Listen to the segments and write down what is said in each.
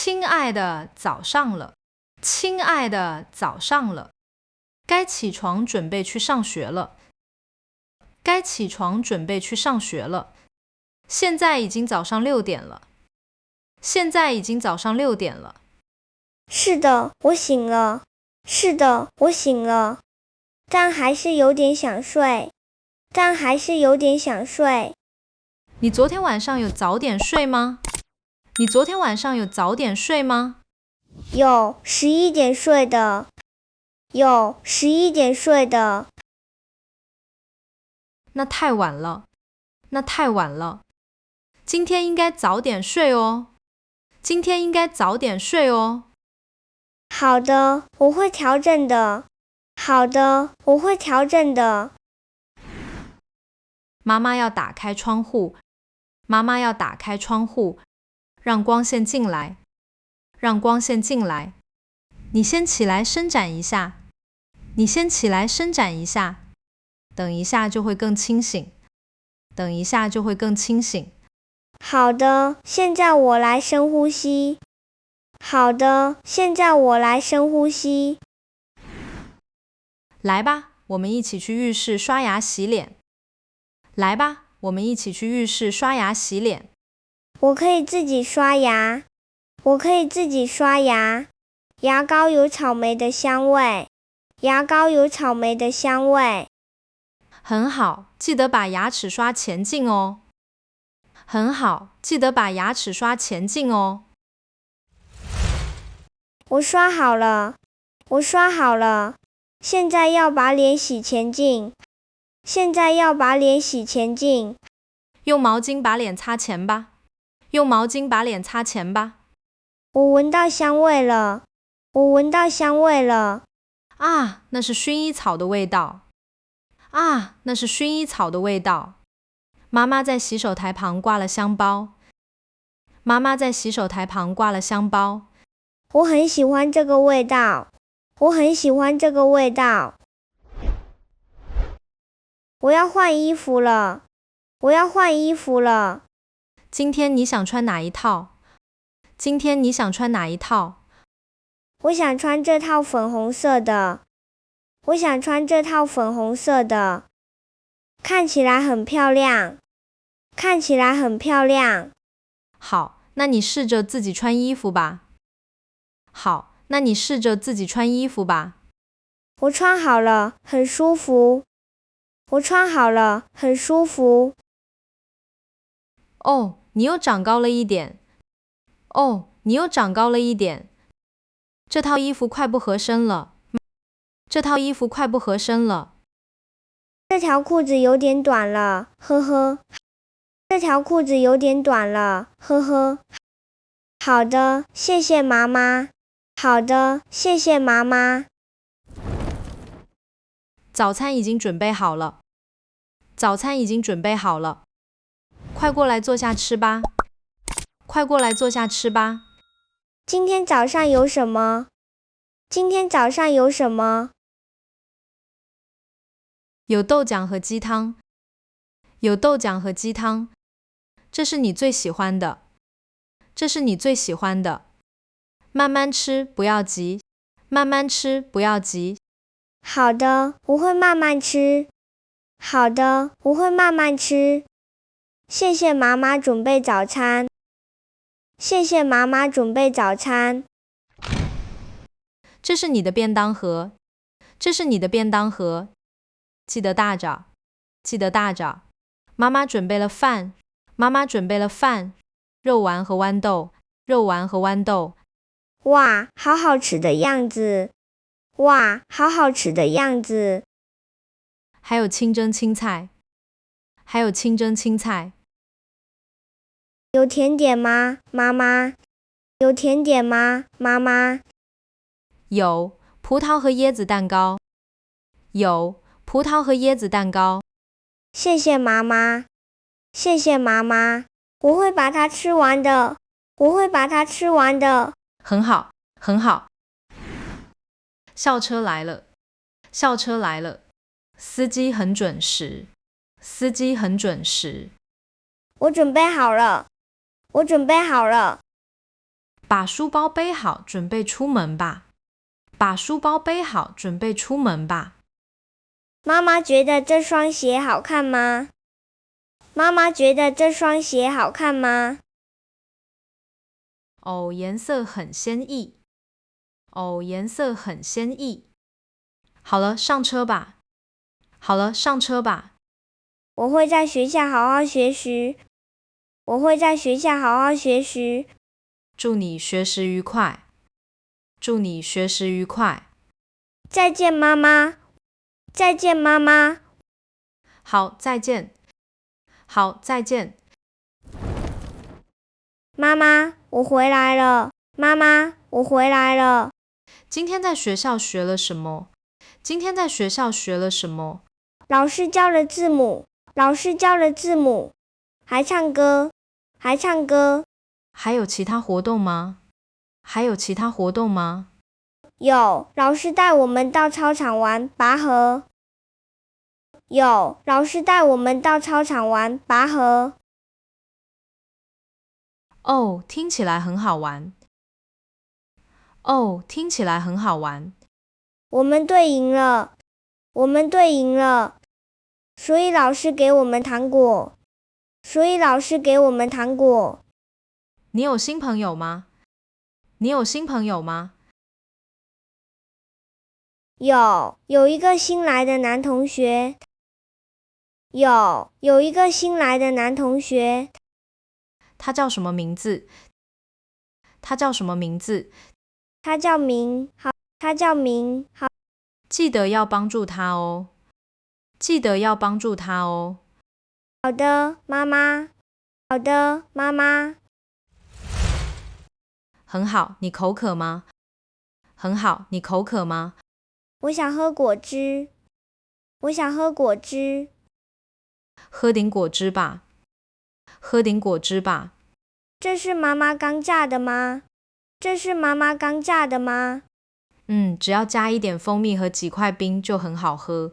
亲爱的，早上了。亲爱的，早上了。该起床准备去上学了。该起床准备去上学了。现在已经早上6点了。现在已经早上6点了。是的，我醒了。是的，我醒了。但还是有点想睡。但还是有点想睡。你昨天晚上有早点睡吗？你昨天晚上有早点睡吗？有11点睡的。有11点睡的。那太晚了。那太晚了。今天应该早点睡哦。今天应该早点睡哦。好的，我会调整的。好的，我会调整的。妈妈要打开窗户。妈妈要打开窗户，让光线进来。让光线进来。你先起来伸展一下。你先起来伸展一下。等一下就会更清醒。等一下就会更清醒。好的，现在我来深呼吸。好的，现在我来深呼吸。来吧，我们一起去浴室刷牙洗脸。来吧，我们一起去浴室刷牙洗脸。我可以自己刷牙。我可以自己刷牙。牙膏有草莓的香味。牙膏有草莓的香味。很好，记得把牙齿刷前进哦。很好，记得把牙齿刷前进哦。我刷好了。我刷好了。现在要把脸洗前进。现在要把脸洗前进。用毛巾把脸擦前吧。用毛巾把脸擦前吧。我闻到香味了。我闻到香味了。啊，那是薰衣草的味道。啊，那是薰衣草的味道。妈妈在洗手台旁挂了香包。妈妈在洗手台旁挂了香包。我很喜欢这个味道。我很喜欢这个味道。我要换衣服了。我要换衣服了。今天你想穿哪一套？今天你想穿哪一套？我想穿这套粉红色的。我想穿这套粉红色的。看起来很漂亮。看起来很漂亮。好，那你试着自己穿衣服吧。好，那你试着自己穿衣服吧。我穿好了，很舒服。我穿好了，很舒服。哦，你又长高了一点。哦，你又长高了一点。这套衣服快不合身了。这套衣服快不合身了。这条裤子有点短了，呵呵。这条裤子有点短了，呵呵。好的，谢谢妈妈。好的，谢谢妈妈。早餐已经准备好了。早餐已经准备好了。快过来坐下吃吧。快过来坐下吃吧。今天早上有什么？今天早上有什么？有豆浆和鸡汤。有豆浆和鸡汤。这是你最喜欢的。这是你最喜欢的。慢慢吃，不要急。慢慢吃，不要急。好的，我会慢慢吃。好的，我会慢慢吃。谢谢妈妈准备早餐。谢谢妈妈准备早餐。这是你的便当盒。这是你的便当盒。记得大着。记得大着。妈妈准备了饭。妈妈准备了饭。肉丸和豌豆。肉丸和豌豆。哇，好好吃的样子。哇，好好吃的样子。还有清蒸青菜。还有清蒸青菜。有甜点吗，妈妈？有甜点吗，妈妈？有葡萄和椰子蛋糕。有葡萄和椰子蛋糕。谢谢妈妈。谢谢妈妈。我会把它吃完的。我会把它吃完的。很好，很好。校车来了。校车来了。司机很准时。司机很准时。我准备好了。我准备好了。把书包背好，准备出门吧。把书包背好，准备出门吧。妈妈觉得这双鞋好看吗？妈妈觉得这双鞋好看吗？哦，颜色很鲜艳。哦，颜色很鲜艳。好了，上车吧。好了，上车吧。我会在学校好好学习。我会在学校好好学习。祝你学识愉快。祝你学识愉快。再见，妈妈。再见，妈妈。好，再见。好，再见。妈妈，我回来了。妈妈，我回来了。今天在学校学了什么？今天在学校学了什么？老师教了字母，老师教了字母，还唱歌，还唱歌。还有其他活动吗？还有其他活动吗？有，老师带我们到操场玩拔河。有，老师带我们到操场玩拔河。哦，听起来很好玩。哦，听起来很好玩。我们队赢了，我们队赢了，所以老师给我们糖果，所以老师给我们糖果。你有新朋友吗？你有新朋友吗？有一个新来的男同学。有一个新来的男同学。他叫什么名字？他叫什么名字？他叫明浩。他叫明浩。记得要帮助他哦。记得要帮助他哦。好的，妈妈。好的，妈妈。很好，你口渴吗？很好，你口渴吗？我想喝果汁。我想喝果汁。喝点果汁吧。喝点果汁吧。这是妈妈刚榨的吗？这是妈妈刚榨的吗？只要加一点蜂蜜和几块冰就很好喝。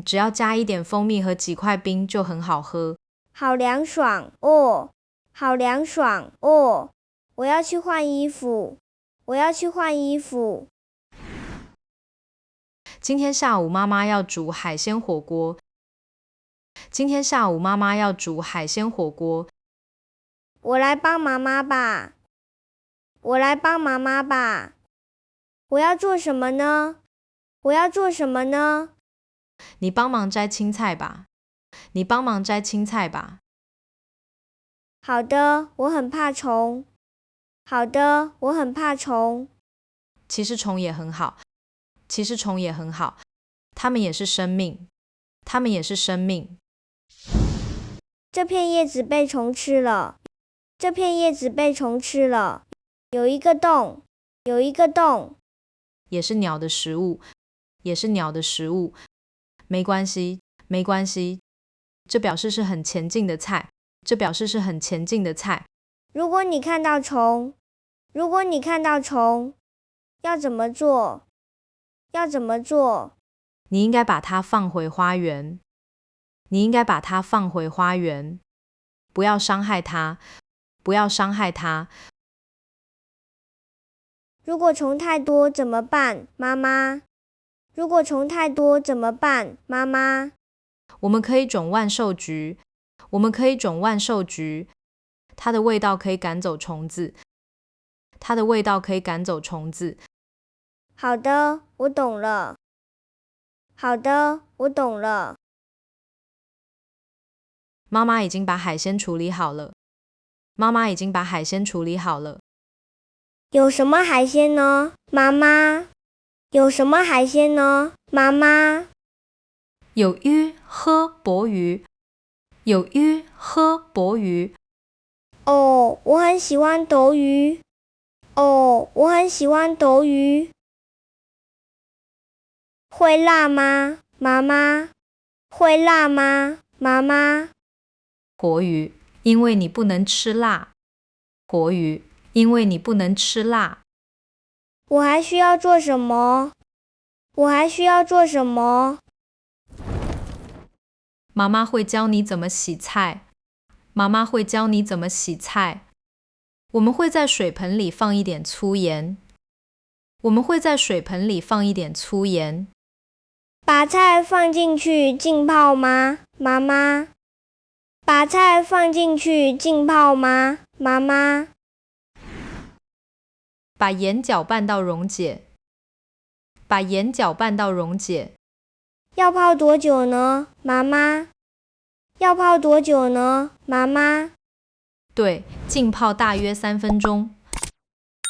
只要加一点蜂蜜和几块冰就很好喝。好凉爽哦！好凉爽哦！我要去换衣服。我要去换衣服。今天下午妈妈要煮海鲜火锅。今天下午妈妈要煮海鲜火锅。我来帮妈妈吧。我来帮妈妈吧。我要做什么呢？我要做什么呢？你帮忙摘青菜吧。你帮忙摘青菜吧。好的，我很怕虫。好的，我很怕虫。其实虫也很好。其实虫也很好。它们也是生命。它们也是生命。这片叶子被虫吃了。这片叶子被虫吃了。有一个洞。有一个洞。也是鸟的食物。也是鸟的食物。没关系，没关系。这表示是很前进的菜。这表示是很前进的菜。如果你看到虫，如果你看到虫，要怎么做？要怎么做？你应该把它放回花园。你应该把它放回花园。不要伤害它。不要伤害它。如果虫太多怎么办，妈妈？如果虫太多怎么办，妈妈？我们可以种万寿菊。我们可以种万寿菊。它的味道可以赶走虫子。它的味道可以赶走虫子。好的，我懂了。好的，我懂了。妈妈已经把海鲜处理好了。妈妈已经把海鲜处理好了。有什么海鲜呢，妈妈？有什么海鲜呢，妈妈？有鱼和鲱鱼。有鱼和鲱鱼。哦，我很喜欢斗鱼。哦，我很喜欢斗鱼。会辣吗，妈妈？会辣吗，妈妈？活鱼，因为你不能吃辣。活鱼，因为你不能吃辣。我还需要做什么？我还需要做什么？妈妈会教你怎么洗菜。妈妈会教你怎么洗菜。我们会在水盆里放一点粗盐。我们会在水盆里放一点粗盐。把菜放进去浸泡吗，妈妈？把菜放进去浸泡吗，妈妈？把盐搅拌到溶解。把盐搅拌到溶解。要泡多久呢，妈妈？要泡多久呢，妈妈？对，浸泡大约3分钟。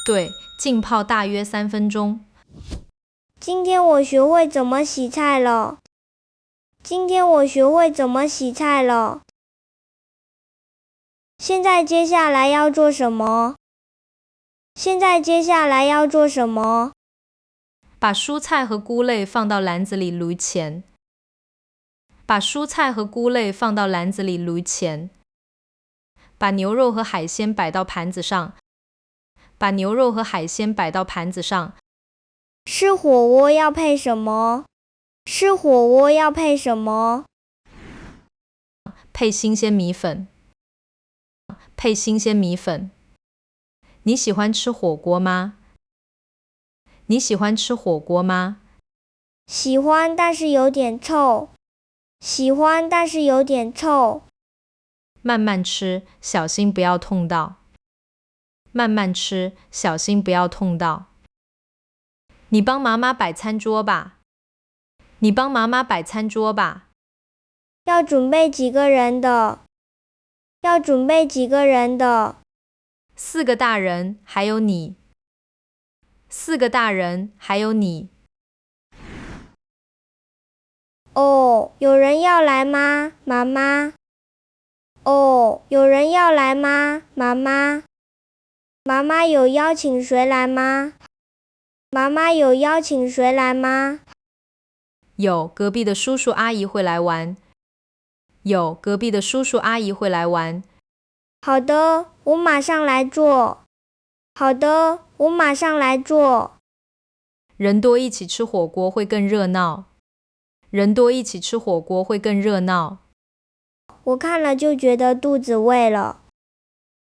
对，浸泡大约3分钟。今天我学会怎么洗菜了。今天我学会怎么洗菜了。现在接下来要做什么？现在接下来要做什么？把蔬菜和菇类放到篮子里炉前。把蔬菜和菇类放到篮子里炉前。把牛肉和海鲜摆到盘子上。把牛肉和海鲜摆到盘子上。吃火锅要配什么？吃火锅要配什么？配新鲜米粉。配新鲜米粉。你喜欢吃火锅吗？你喜欢吃火锅吗？喜欢，但是有点臭。喜欢，但是有点臭。慢慢吃，小心不要痛到。慢慢吃，小心不要痛到。你帮妈妈摆餐桌吧。你帮妈妈摆餐桌吧。要准备几个人的？要准备几个人的？4个大人，还有你。4个大人，还有你。哦，有人要来吗，妈妈？哦，有人要来吗，妈妈？妈妈有邀请谁来吗？妈妈有邀请谁来吗？有，隔壁的叔叔阿姨会来玩。有，隔壁的叔叔阿姨会来玩。好的，我马上来做。好的，我马上来做。人多一起吃火锅会更热闹。人多一起吃火锅会更热闹。我看了就觉得肚子饿了。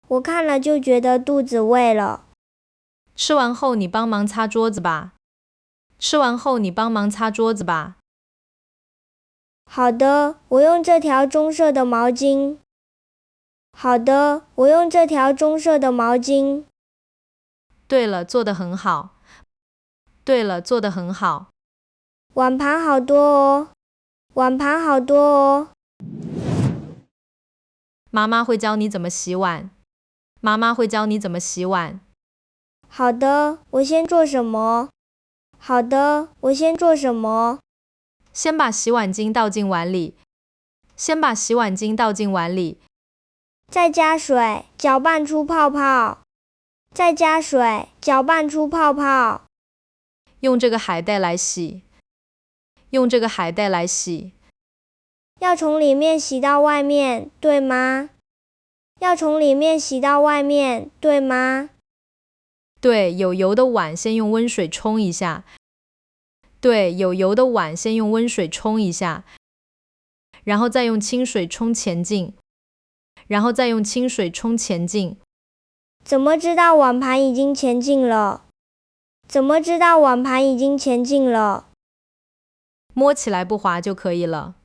我看了就觉得肚子饿了。吃完后你帮忙擦桌子吧。吃完后你帮忙擦桌子吧。好的，我用这条棕色的毛巾。好的，我用这条棕色的毛巾。对了，做得很好。对了，做得很好。碗盘好多哦。碗盘好多哦。妈妈会教你怎么洗碗。妈妈会教你怎么洗碗。好的，我先做什么？好的，我先做什么？先把洗碗巾倒进碗里。先把洗碗巾倒进碗里。再加水，搅拌出泡泡。再加水，搅拌出泡泡。用这个海带来洗。用这个海带来洗。要从里面洗到外面，对吗？要从里面洗到外面，对吗？对，有油的碗先用温水冲一下。对，有油的碗先用温水冲一下，然后再用清水冲前进。然后再用清水冲前进。怎么知道碗盘已经前进了？怎么知道碗盘已经前进了？摸起来不滑就可以了。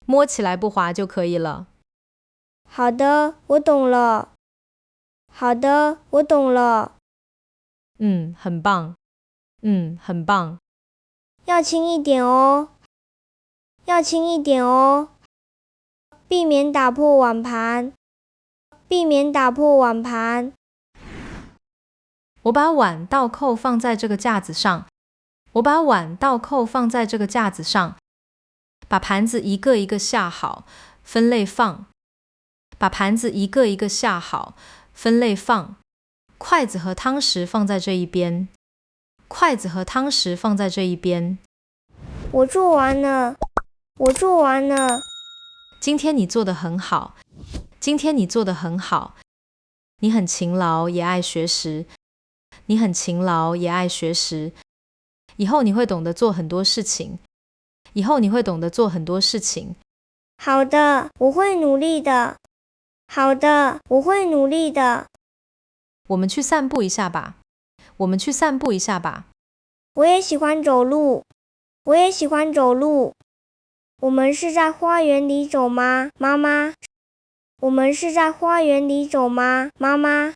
摸起来不滑就可以了。好的，我懂了。好的，我懂了。很棒。很棒。要轻一点哦。要轻一点哦。避免打破碗盘。避免打破碗盘。我把碗倒扣放在这个架子上。我把碗倒扣放在这个架子上。把盘子一个一个下好，分类放。把盘子一个一个下好，分类放。筷子和汤匙放在这一边。筷子和汤匙放在这一边。我做完了。我做完了。今天你做得很好。今天你做得很好。你很勤劳，也爱学识。你很勤劳，也爱学识。以后你会懂得做很多事情。以后你会懂得做很多事情。好的，我会努力的。好的，我会努力的。我们去散步一下吧。我们去散步一下吧。我也喜欢走路。我也喜欢走路。我们是在花园里走吗，妈妈？我们是在花园里走吗，妈妈？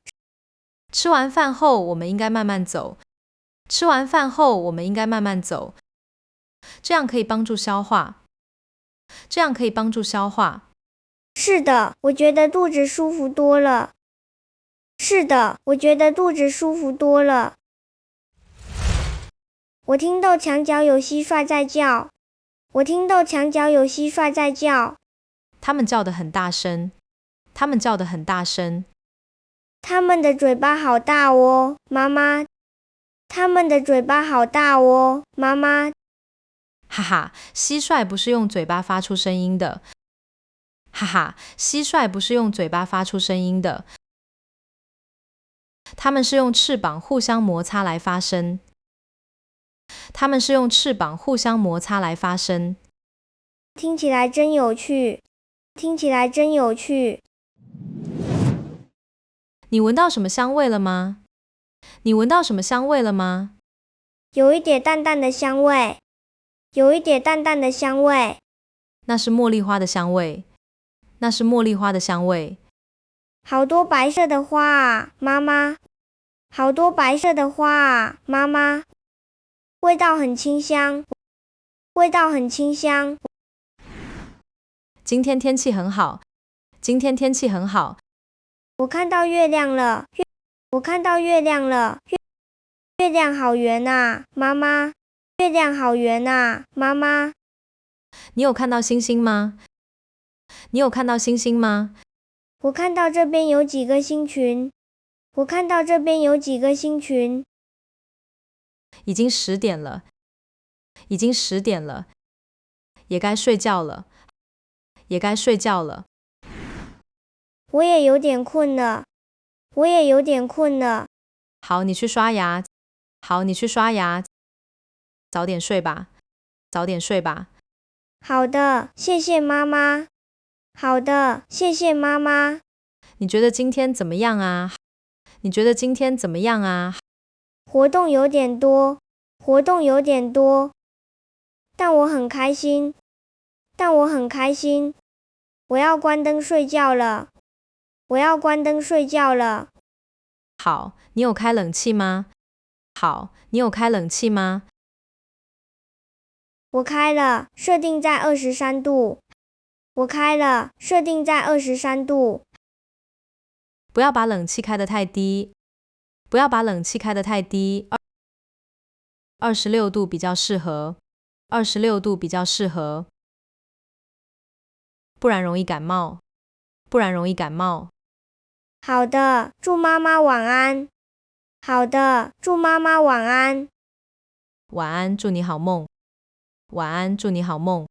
吃完饭后，我们应该慢慢走。吃完饭后，我们应该慢慢走。这样可以帮助消化。这样可以帮助消化。是的，我觉得肚子舒服多了。是的，我觉得肚子舒服多了。我听到墙角有蟋蟀在叫。我听到墙角有蟋蟀在叫。它们叫得很大声。它们叫得很大声。它们的嘴巴好大哦，妈妈。它们的嘴巴好大哦，妈妈。哈哈，蟋蟀不是用嘴巴发出声音的。哈哈，蟋蟀不是用嘴巴发出声音的。它们是用翅膀互相摩擦来发声。它们是用翅膀互相摩擦来发声。听起来真有趣。听起来真有趣。你闻到什么香味了吗？你闻到什么香味了吗？有一点淡淡的香味。有一点淡淡的香味。那是茉莉花的香味。那是茉莉花的香味。好多白色的花啊，妈妈。好多白色的花啊，妈妈。味道很清香。味道很清香。今天天气很好。今天天气很好。我看到月亮了。我看到月亮了。月亮好圆啊，妈妈。月亮好圆啊，妈妈。你有看到星星吗？你有看到星星吗？我看到这边有几个星群。我看到这边有几个星群。已经10点了。已经10点了。也该睡觉了。也该睡觉了。我也有点困了。我也有点困了。好，你去刷牙。好，你去刷牙。早点睡吧。早点睡吧。好的，谢谢妈妈。好的，谢谢妈妈。你觉得今天怎么样啊？你觉得今天怎么样啊？活动有点多。活动有点多。但我很开心。但我很开心。我要关灯睡觉了。我要关灯睡觉了。好，你有开冷气吗？好，你有开冷气吗？我开了，设定在23度。我开了，设定在23度。不要把冷气开得太低。不要把冷气开得太低。26度比较适合。26度比较适合。不然容易感冒。不然容易感冒。好的，祝妈妈晚安。好的，祝妈妈晚安。晚安，祝你好梦。晚安，祝你好梦。